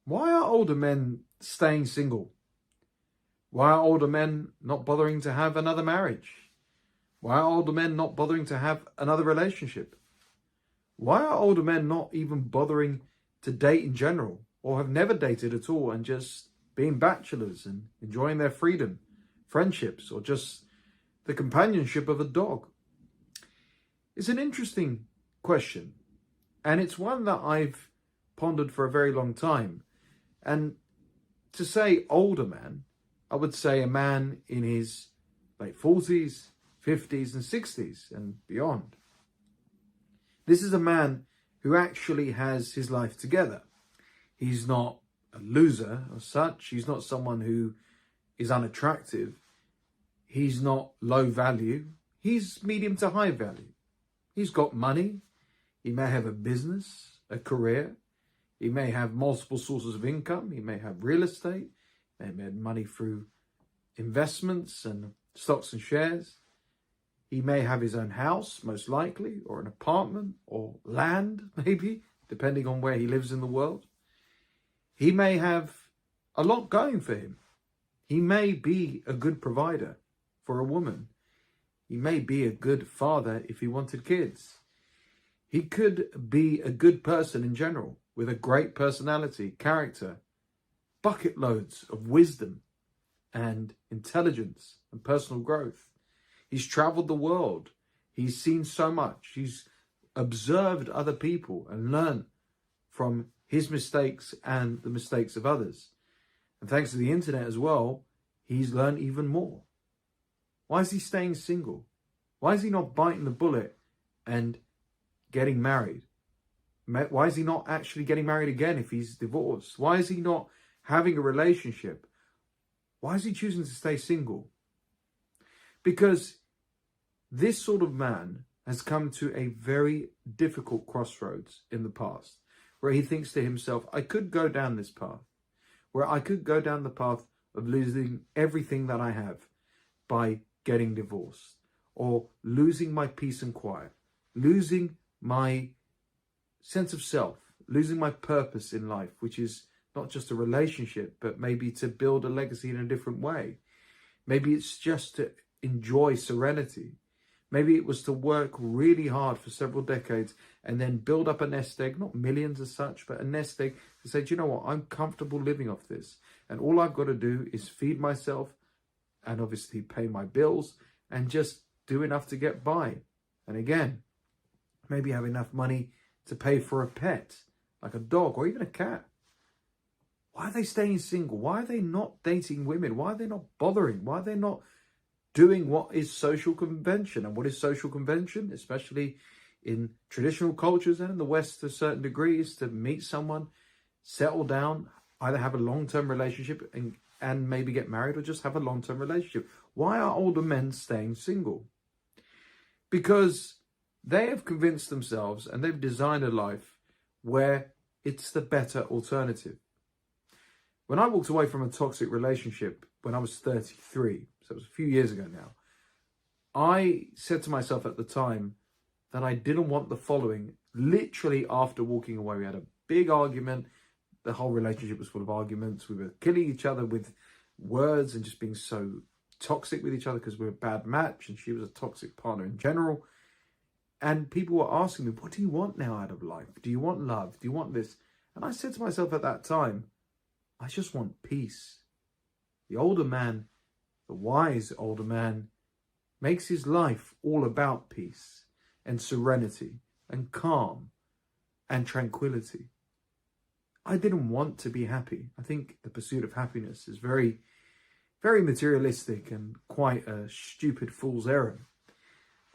Why are older men staying single? Why are older men not bothering to have another marriage? Why are older men not bothering to have another relationship? Why are older men not even bothering to date in general, or have never dated at all and just being bachelors and enjoying their freedom, friendships, or just the companionship of a dog? It's an interesting question, and it's one that I've pondered for a very long time. And to say older man, I would say a man in his late 40s, 50s and 60s and beyond. This is a man who actually has his life together. He's not a loser as such. He's not someone who is unattractive. He's not low value. He's medium to high value. He's got money. He may have a business, a career. He may have multiple sources of income. He may have real estate. He may have money through investments and stocks and shares. He may have his own house, most likely, or an apartment, or land, maybe, depending on where he lives in the world. He may have a lot going for him. He may be a good provider for a woman. He may be a good father if he wanted kids. He could be a good person in general, with a great personality, character, bucket loads of wisdom and intelligence and personal growth. He's traveled the world. He's seen so much. He's observed other people and learned from his mistakes and the mistakes of others. And thanks to the internet as well, he's learned even more. Why is he staying single? Why is he not biting the bullet and getting married? Why is he not actually getting married again if he's divorced? Why is he not having a relationship? Why is he choosing to stay single? Because this sort of man has come to a very difficult crossroads in the past, where he thinks to himself, I could go down this path, where I could go down the path of losing everything that I have by getting divorced, or losing my peace and quiet, losing my sense of self, losing my purpose in life, which is not just a relationship, but maybe to build a legacy in a different way. Maybe it's just to enjoy serenity. Maybe it was to work really hard for several decades and then build up a nest egg, not millions as such, but a nest egg to say, do you know what, I'm comfortable living off this. And all I've got to do is feed myself and obviously pay my bills and just do enough to get by. And again, maybe have enough money to pay for a pet, like a dog or even a cat. Why are they staying single? Why are they not dating women? Why are they not bothering? Why are they not doing what is social convention? And what is social convention, especially in traditional cultures and in the West to a certain degree, is to meet someone, settle down, either have a long-term relationship and maybe get married, or just have a long-term relationship. Why are older men staying single? Because they have convinced themselves and they've designed a life where it's the better alternative. When I walked away from a toxic relationship when I was 33, so it was a few years ago now, I said to myself at the time that I didn't want the following. Literally after walking away, we had a big argument. The whole relationship was full of arguments. We were killing each other with words and just being so toxic with each other because we were a bad match and she was a toxic partner in general. And people were asking me, what do you want now out of life? Do you want love? Do you want this? And I said to myself at that time, I just want peace. The older man, the wise older man, makes his life all about peace and serenity and calm and tranquility. I didn't want to be happy. I think the pursuit of happiness is very, very materialistic and quite a stupid fool's errand.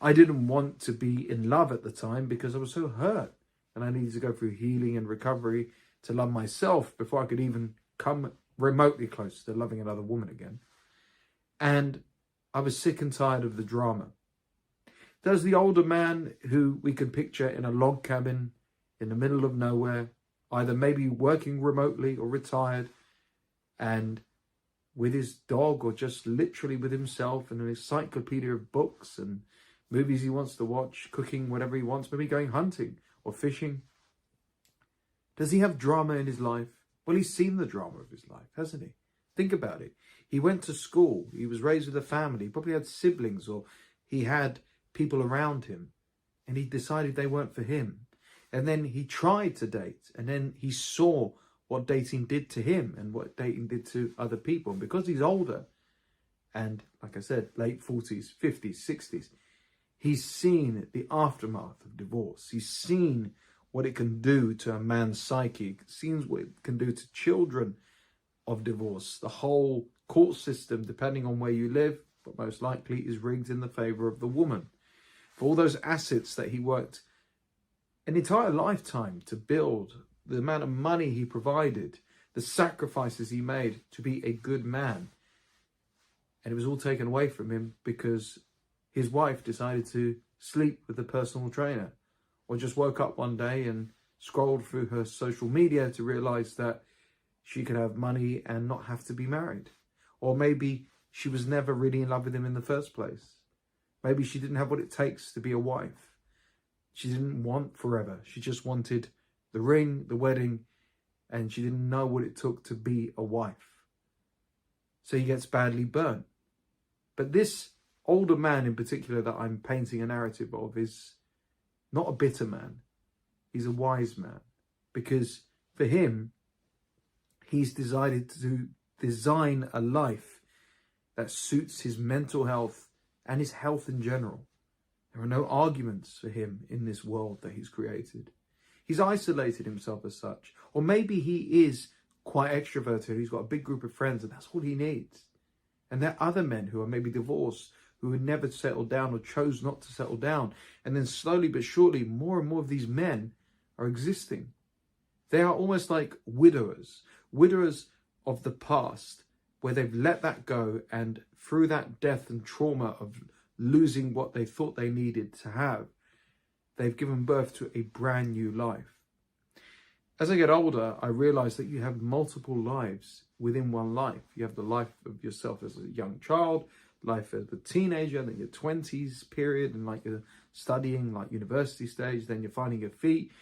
I didn't want to be in love at the time because I was so hurt and I needed to go through healing and recovery to love myself before I could even come remotely close to loving another woman again. And I was sick and tired of the drama. There's the older man who we can picture in a log cabin in the middle of nowhere, either maybe working remotely or retired, and with his dog or just literally with himself and an encyclopedia of books and movies he wants to watch, cooking, whatever he wants, maybe going hunting or fishing. Does he have drama in his life? Well, he's seen the drama of his life, hasn't he? Think about it. He went to school. He was raised with a family. He probably had siblings, or he had people around him. And he decided they weren't for him. And then he tried to date. And then he saw what dating did to him and what dating did to other people. And because he's older, and like I said, late 40s, 50s, 60s, he's seen the aftermath of divorce. He's seen what it can do to a man's psyche. He's seen what it can do to children of divorce. The whole court system, depending on where you live, but most likely is rigged in the favour of the woman. For all those assets that he worked an entire lifetime to build, the amount of money he provided, the sacrifices he made to be a good man. And it was all taken away from him because his wife decided to sleep with a personal trainer, or just woke up one day and scrolled through her social media to realise that she could have money and not have to be married. Or maybe she was never really in love with him in the first place. Maybe she didn't have what it takes to be a wife. She didn't want forever. She just wanted the ring, the wedding, and she didn't know what it took to be a wife. So he gets badly burnt. But this older man in particular that I'm painting a narrative of is not a bitter man. He's a wise man. Because for him, he's decided to design a life that suits his mental health and his health in general. There are no arguments for him in this world that he's created. He's isolated himself as such. Or maybe he is quite extroverted. He's got a big group of friends and that's all he needs. And there are other men who are maybe divorced, who had never settled down or chose not to settle down. And then slowly but surely, more and more of these men are existing. They are almost like widowers of the past, where they've let that go, and through that death and trauma of losing what they thought they needed to have, they've given birth to a brand new life. As I get older, I realize that you have multiple lives within one life. You have the life of yourself as a young child, life as a teenager, then your 20s period, and like you're studying, like university stage, then you're finding your feet,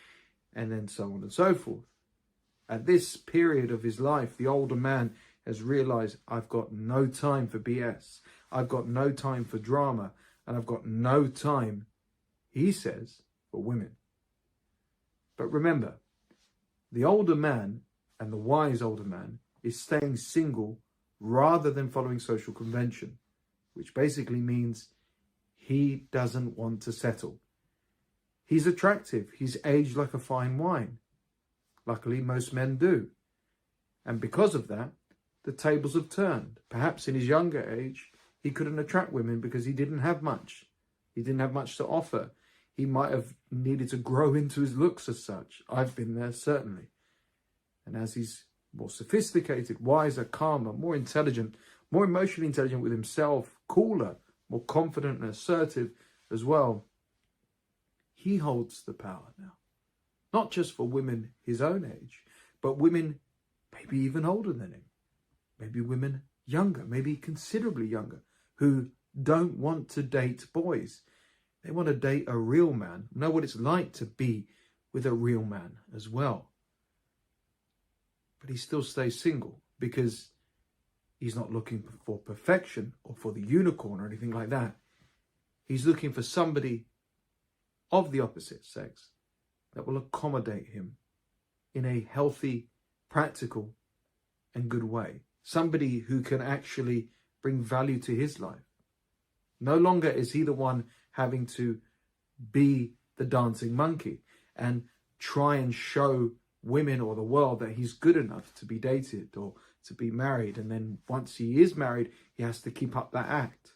and then so on and so forth. At this period of his life, the older man has realized, I've got no time for BS. I've got no time for drama. And I've got no time, he says, for women. But remember, the older man and the wise older man is staying single rather than following social convention, which basically means he doesn't want to settle. He's attractive. He's aged like a fine wine. Luckily, most men do. And because of that, the tables have turned. Perhaps in his younger age, he couldn't attract women because he didn't have much. He didn't have much to offer. He might have needed to grow into his looks as such. I've been there, certainly. And as he's more sophisticated, wiser, calmer, more intelligent, more emotionally intelligent with himself, cooler, more confident and assertive as well, he holds the power now. Not just for women his own age, but women maybe even older than him. Maybe women younger, maybe considerably younger, who don't want to date boys. They want to date a real man, know what it's like to be with a real man as well. But he still stays single because he's not looking for perfection or for the unicorn or anything like that. He's looking for somebody of the opposite sex that will accommodate him in a healthy, practical, and good way. Somebody who can actually bring value to his life. No longer is he the one having to be the dancing monkey and try and show women or the world that he's good enough to be dated or to be married. And then once he is married, he has to keep up that act.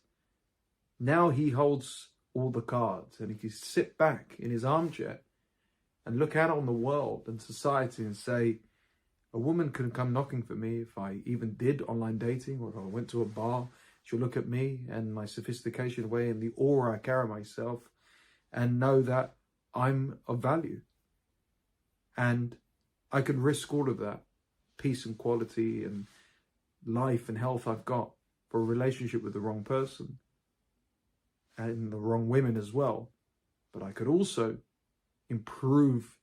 Now he holds all the cards and he can sit back in his armchair and look out on the world and society and say, a woman can come knocking for me if I even did online dating, or if I went to a bar. She'll look at me and my sophistication way and the aura I carry myself and know that I'm of value. And I can risk all of that peace and quality and life and health I've got for a relationship with the wrong person and the wrong women as well. But I could also improve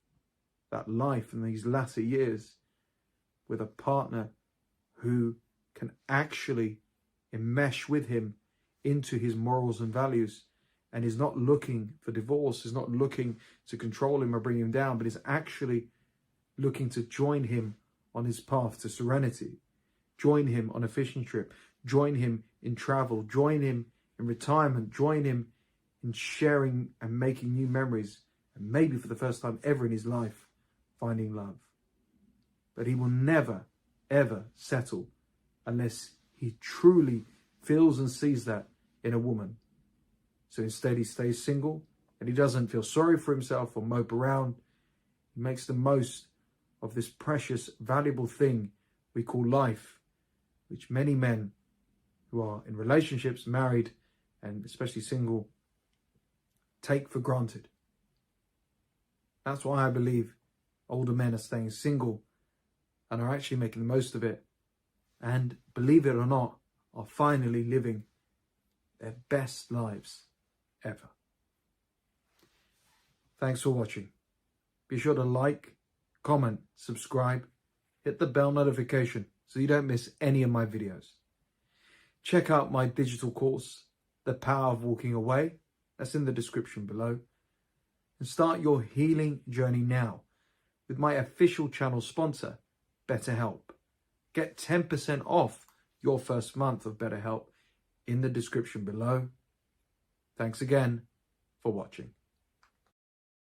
that life in these latter years with a partner who can actually enmesh with him into his morals and values, and is not looking for divorce, is not looking to control him or bring him down, but is actually looking to join him on his path to serenity, join him on a fishing trip, join him in travel, join him in retirement, join him in sharing and making new memories, and maybe for the first time ever in his life, finding love. But he will never, ever settle unless he truly feels and sees that in a woman. So instead he stays single, and he doesn't feel sorry for himself or mope around. He makes the most of this precious, valuable thing we call life, which many men who are in relationships, married, and especially single, take for granted. That's why I believe older men are staying single and are actually making the most of it, and, believe it or not, are finally living their best lives ever. Thanks for watching. Be sure to like, comment, subscribe, hit the bell notification so you don't miss any of my videos. Check out my digital course, The Power of Walking Away. That's in the description below. And start your healing journey now with my official channel sponsor, BetterHelp. Get 10% off your first month of BetterHelp in the description below. Thanks again for watching.